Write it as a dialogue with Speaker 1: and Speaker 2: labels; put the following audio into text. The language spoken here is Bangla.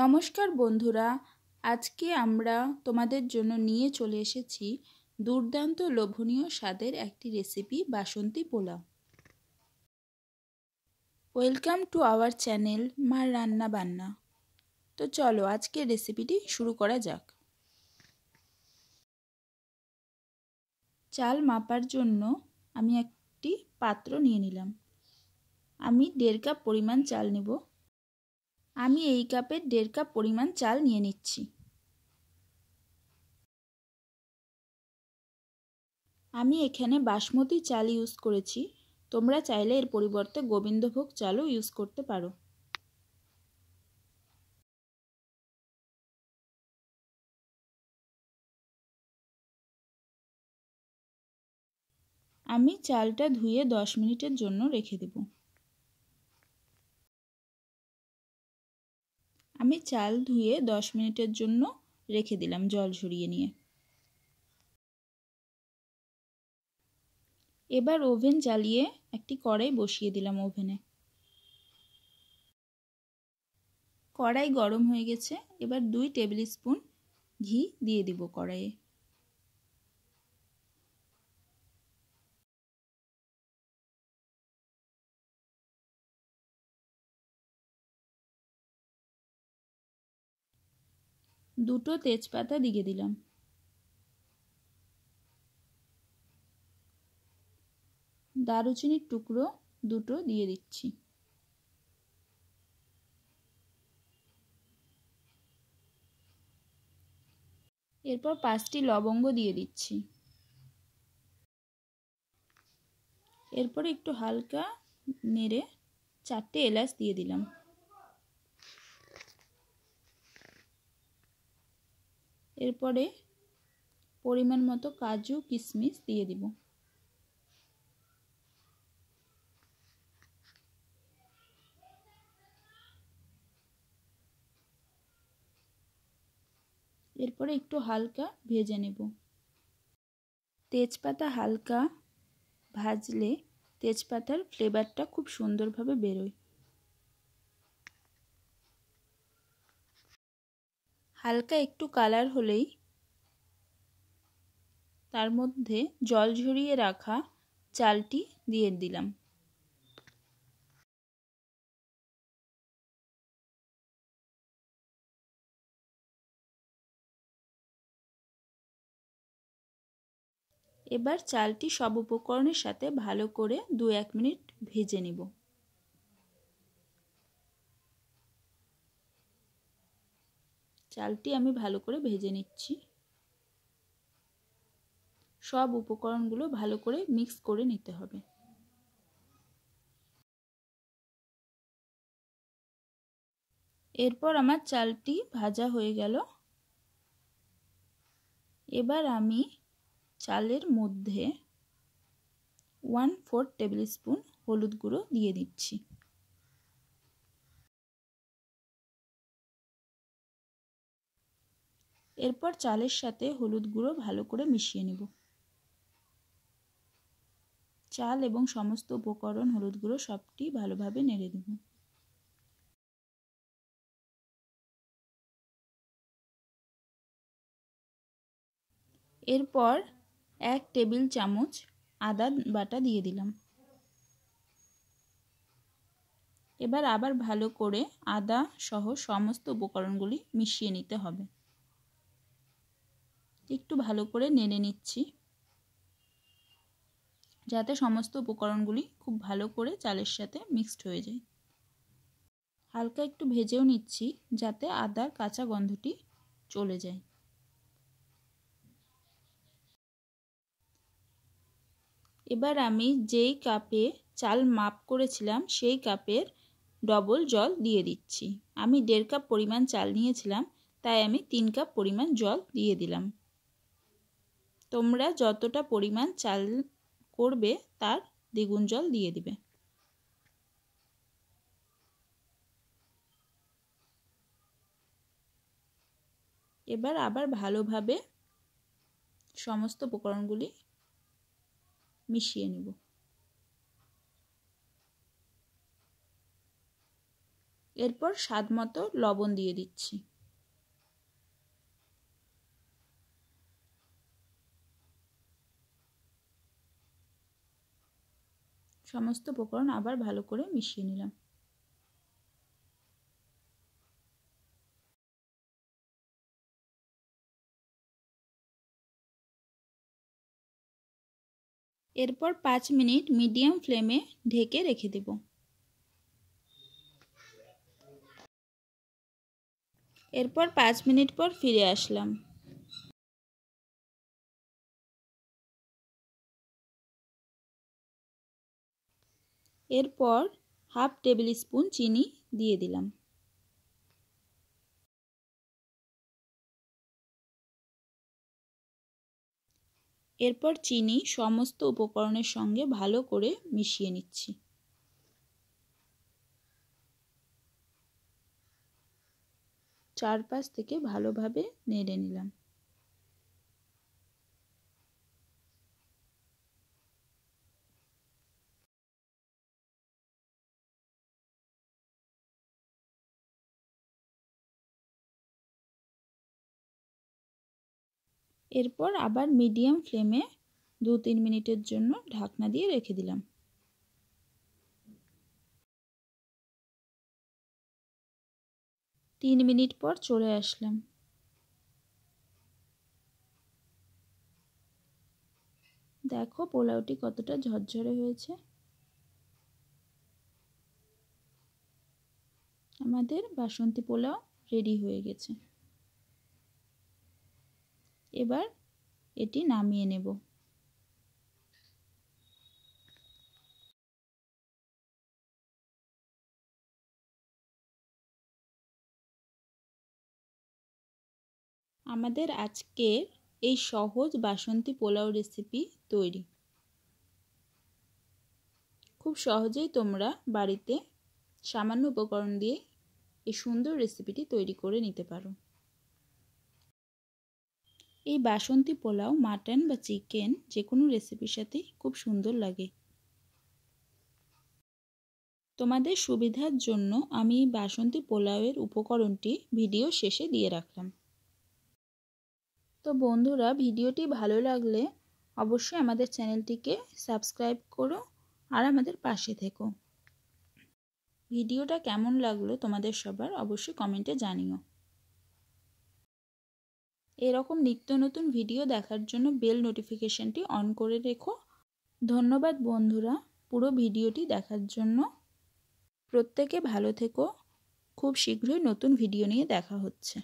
Speaker 1: নমস্কার বন্ধুরা, আজকে আমরা তোমাদের জন্য নিয়ে চলে এসেছি দুর্দান্ত লোভনীয় স্বাদের একটি recipe Basanti pulao. Welcome to our channel মার রান্না বান্না। তো চলো আজকের রেসিপিটি শুরু করা যাক। চাল মাপার জন্য আমি একটি পাত্র নিয়ে নিলাম। আমি 1.5 কাপ পরিমাণ চাল নেব। আমি এই কাপের 1.5 কাপ পরিমাণ চাল নিয়ে নিচ্ছি। আমি এখানে বাসমতি চাল ইউজ করেছি, তোমরা চাইলে এর পরিবর্তে গোবিন্দভোগ চালও ইউজ করতে পারো। আমি চালটা ধুয়ে 10 মিনিটের জন্য রেখে দেব। আমি চাল ধুয়ে 10 মিনিটের জন্য রেখে দিলাম জল ঝরিয়ে নিয়ে। এবার ওভেন জ্বালিয়ে একটি কড়াই বসিয়ে দিলাম ওভেনে। কড়াই গরম হয়ে গেছে, এবার 2 টেবিল স্পুন ঘি দিয়ে দিব কড়াইয়ে। দুটো তেজপাতা দিয়ে দিলাম। দারুচিনির টুকরো দুটো দিয়ে দিচ্ছি। এরপর 5টি লবঙ্গ দিয়ে দিচ্ছি। এরপর একটু হালকা নেড়ে 4টে এলাচ দিয়ে দিলাম। এরপরে পরিমাণ মতো কাজু কিশমিশ দিয়ে দিব। এরপরে একটু হালকা ভেজে নেব। তেজপাতা হালকা ভাজলে তেজপাতার ফ্লেভারটা খুব সুন্দরভাবে বেরোয়। হালকা একটু কালার হলেই তার মধ্যে জল ঝরিয়ে রাখা চালটি দিয়ে দিলাম। এবার চালটি সব উপকরণের সাথে ভালো করে 2-1 মিনিট ভেজে নেব। চালটি আমি ভালো করে ভেজে নিচ্ছি। সব উপকরণগুলো ভালো করে মিক্স করে নিতে হবে। এরপর আমার চালটি ভাজা হয়ে গেল। এবার আমি চালের মধ্যে 1/4 টেবিল স্পুন হলুদ গুঁড়ো দিয়ে দিচ্ছি। এরপর চালের সাথে হলুদ গুঁড়ো ভালো করে মিশিয়ে নেব। চাল এবং সমস্ত উপকরণ হলুদ গুঁড়ো সবটি ভালোভাবে নেড়ে দেব। এরপর 1 টেবিল চামচ আদা বাটা দিয়ে দিলাম। এবার আবার ভালো করে আদা সহ সমস্ত উপকরণগুলি মিশিয়ে নিতে হবে। একটু ভালো করে নেড়ে নিচ্ছি যাতে সমস্ত উপকরণগুলি খুব ভালো করে চালের সাথে মিক্সড হয়ে যায়। হালকা একটু ভেজেও নিচ্ছি যাতে আদার কাঁচা গন্ধটি চলে যায়। এবার আমি যেই কাপে চাল মাপ করেছিলাম সেই কাপের ডবল জল দিয়ে দিচ্ছি। আমি 1.5 কাপ পরিমাণ চাল নিয়েছিলাম, তাই আমি 3 কাপ পরিমাণ জল দিয়ে দিলাম। তোমরা যতটা পরিমাণ চাল করবে তার দ্বিগুণ জল দিয়ে দিবে। এবার আবার ভালোভাবে সমস্ত উপকরণগুলি মিশিয়ে নেব। এরপর স্বাদ মতো লবণ দিয়ে দিচ্ছি। সমস্ত উপকরণ আবার ভালো করে মিশিয়ে নিলাম। এরপর 5 মিনিট মিডিয়াম ফ্লেমে ঢেকে রেখে দেব। এরপর 5 মিনিট পর ফিরে আসলাম। এরপর হাফ টেবিল স্পুন চিনি দিয়ে দিলাম। এরপর চিনি সমস্ত উপকরণের সঙ্গে ভালো করে মিশিয়ে নিচ্ছি। চারপাশ থেকে ভালোভাবে নেড়ে নিলাম। এরপর আবার মিডিয়াম ফ্লেমে 2-3 মিনিটের জন্য ঢাকনা দিয়ে রেখে দিলাম। তিন মিনিট পর চলে আসলাম। দেখো পোলাওটি কতটা ঝরঝরে হয়েছে। আমাদের বাসন্তী পোলাও রেডি হয়ে গেছে। এবার এটি নামিয়ে নেব। আমাদের আজকের এই সহজ বাসন্তী পোলাও রেসিপি তৈরি। খুব সহজেই তোমরা বাড়িতে সামান্য উপকরণ দিয়ে এই সুন্দর রেসিপিটি তৈরি করে নিতে পারো। এই বাসন্তী পোলাও মাটন বা চিকেন যে কোনো রেসিপির সাথে খুব সুন্দর লাগে। তোমাদের সুবিধার জন্য আমি বাসন্তী পোলাওয়ের উপকরণটি ভিডিও শেষে দিয়ে রাখলাম। তো বন্ধুরা, ভিডিওটি ভালো লাগলে অবশ্যই আমাদের চ্যানেলটিকে সাবস্ক্রাইব করো আর আমাদের পাশে থেকো। ভিডিওটা কেমন লাগলো তোমাদের সবার অবশ্যই কমেন্টে জানিও। এরকম নিত্য নতুন ভিডিও দেখার জন্য বেল নোটিফিকেশনটি অন করে রেখো। ধন্যবাদ বন্ধুরা পুরো ভিডিওটি দেখার জন্য। প্রত্যেকে ভালো থেকো। খুব শীঘ্রই নতুন ভিডিও নিয়ে দেখা হচ্ছে।